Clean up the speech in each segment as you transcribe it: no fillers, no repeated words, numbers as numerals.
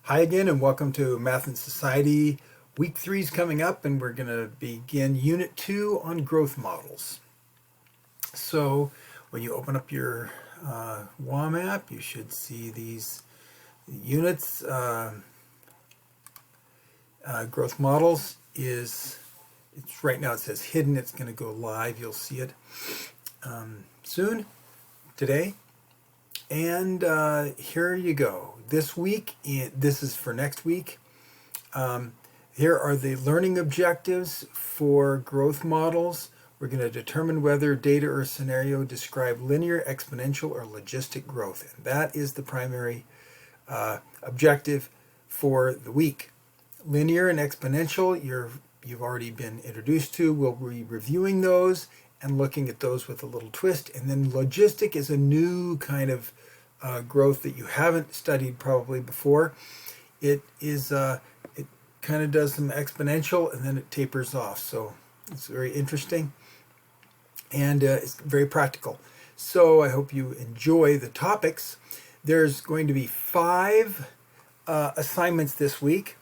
Hi again, and welcome to Math and Society. Week 3 is coming up, and we're going to begin Unit 2 on growth models. So, when you open up your WOM app, you should see these units. Growth models it's right now it says hidden. It's going to go live. You'll see it soon, today. And here you go. This week, this is for next week. Here are the learning objectives for growth models. We're going to determine whether data or scenario describe linear, exponential, or logistic growth. And that is the primary objective for the week. Linear and exponential, you've already been introduced to. We'll be reviewing those and looking at those with a little twist. And then logistic is a new kind of growth that you haven't studied probably before. It kind of does some exponential and then it tapers off. So it's very interesting and it's very practical. So I hope you enjoy the topics. There's going to be 5 assignments this week.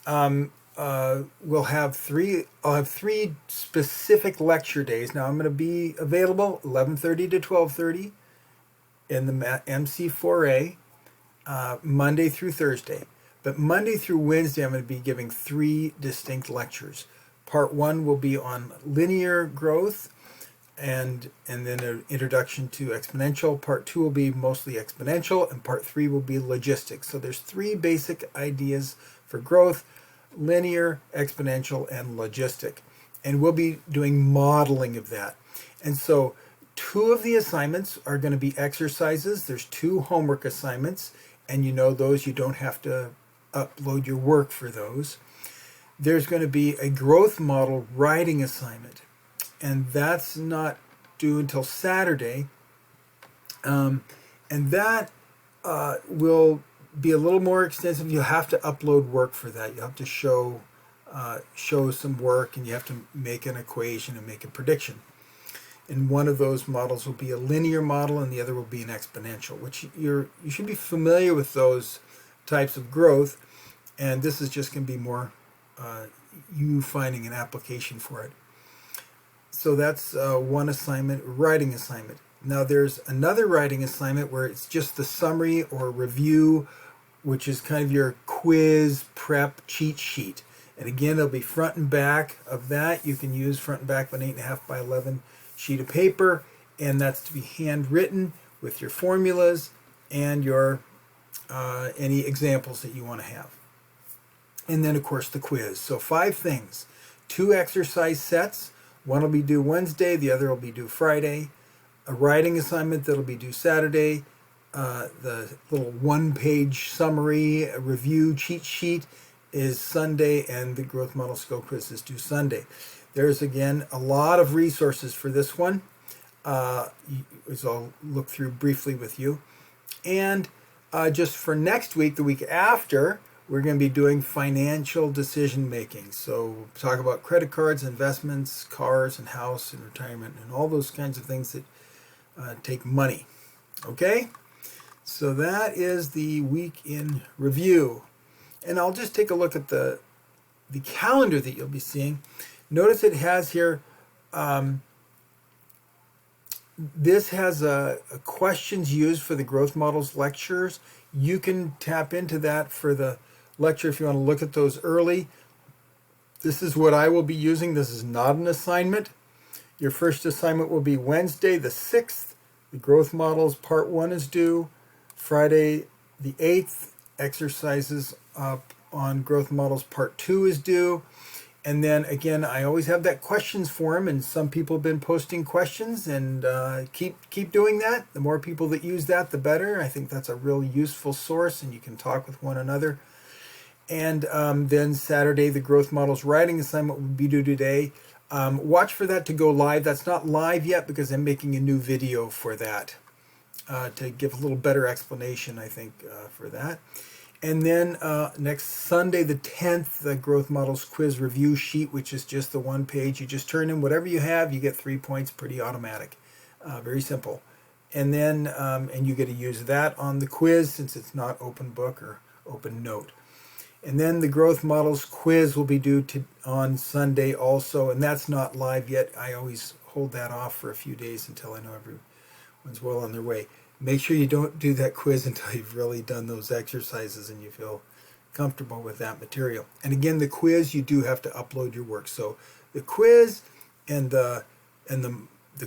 We'll have 3. I'll have 3 specific lecture days. Now I'm going to be available 11:30 to 12:30 in the MC4A, Monday through Thursday. But Monday through Wednesday, I'm going to be giving 3 distinct lectures. Part 1 will be on linear growth and then an introduction to exponential. Part 2 will be mostly exponential, and part 3 will be logistics. So there's 3 basic ideas for growth: linear, exponential, and logistic. And we'll be doing modeling of that. And so 2 of the assignments are going to be exercises. There's 2 homework assignments, and you know those. You don't have to upload your work for those. There's going to be a growth model writing assignment, and that's not due until Saturday. And that will be a little more extensive. You'll have to upload work for that. You'll have to show some work, and you have to make an equation and make a prediction. And one of those models will be a linear model, and the other will be an exponential, which you should be familiar with those types of growth. And this is just going to be more you finding an application for it. So that's one assignment, writing assignment. Now there's another writing assignment where it's just the summary or review, which is kind of your quiz prep cheat sheet. And again, it'll be front and back of that. You can use front and back of an 8.5 by 11 sheet of paper, and that's to be handwritten with your formulas and your any examples that you want to have. And then, of course, the quiz. So 5 things. 2 exercise sets. One will be due Wednesday, the other will be due Friday. A writing assignment that'll be due Saturday. The little 1-page summary, a review cheat sheet is Sunday, and the growth model skill quiz is due Sunday. There's, again, a lot of resources for this one, as I'll look through briefly with you. And just for next week, the week after, we're going to be doing financial decision making. So we'll talk about credit cards, investments, cars, and house, and retirement, and all those kinds of things that take money. Okay? So that is the week in review. And I'll just take a look at the calendar that you'll be seeing. Notice it has here, this has a questions used for the growth models lectures. You can tap into that for the lecture if you want to look at those early. This is what I will be using. This is not an assignment. Your first assignment will be Wednesday the 6th. The growth models part 1 is due. Friday the 8th, exercises on growth models part 2 is due. And then again, I always have that questions forum, and some people have been posting questions, and keep doing that. The more people that use that, the better. I think that's a real useful source, and you can talk with one another. And then Saturday, the growth models writing assignment will be due today. Watch for that to go live. That's not live yet because I'm making a new video for that to give a little better explanation, I think, for that. And then next Sunday, the 10th, the growth models quiz review sheet, which is just the 1 page. You just turn in whatever you have, you get 3 points, pretty automatic. Very simple. And then and you get to use that on the quiz since it's not open book or open note. And then the growth models quiz will be due on Sunday also, and that's not live yet. I always hold that off for a few days until I know everyone's well on their way. Make sure you don't do that quiz until you've really done those exercises and you feel comfortable with that material. And again, the quiz, you do have to upload your work. So the quiz and the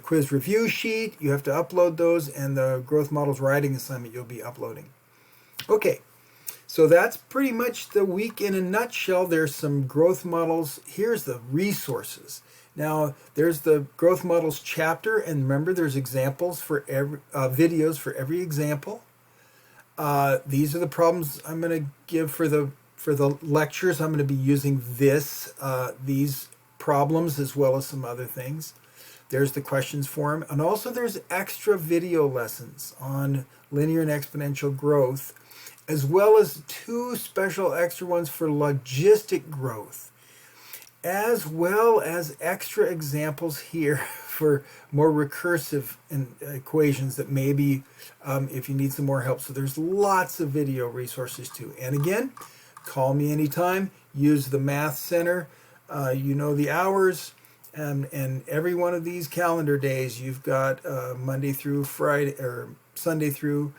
quiz review sheet, you have to upload those, and the growth models writing assignment you'll be uploading. Okay. So that's pretty much the week in a nutshell. There's some growth models. Here's the resources. Now, there's the growth models chapter, and remember, there's examples for every videos for every example. These are the problems I'm going to give for the lectures. I'm going to be using these problems as well as some other things. There's the questions form, and also there's extra video lessons on linear and exponential growth, as well as 2 special extra ones for logistic growth, as well as extra examples here for more recursive equations that maybe if you need some more help. So there's lots of video resources too. And again, call me anytime. Use the Math Center. You know the hours. And every one of these calendar days, you've got Monday through Friday, or Sunday through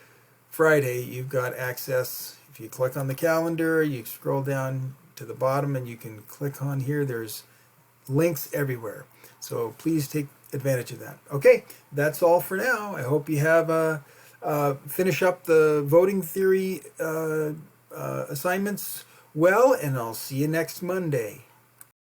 Friday, you've got access. If you click on the calendar, you scroll down to the bottom and you can click on here. There's links everywhere. So please take advantage of that. Okay, that's all for now. I hope you have finish up the voting theory assignments well, and I'll see you next Monday.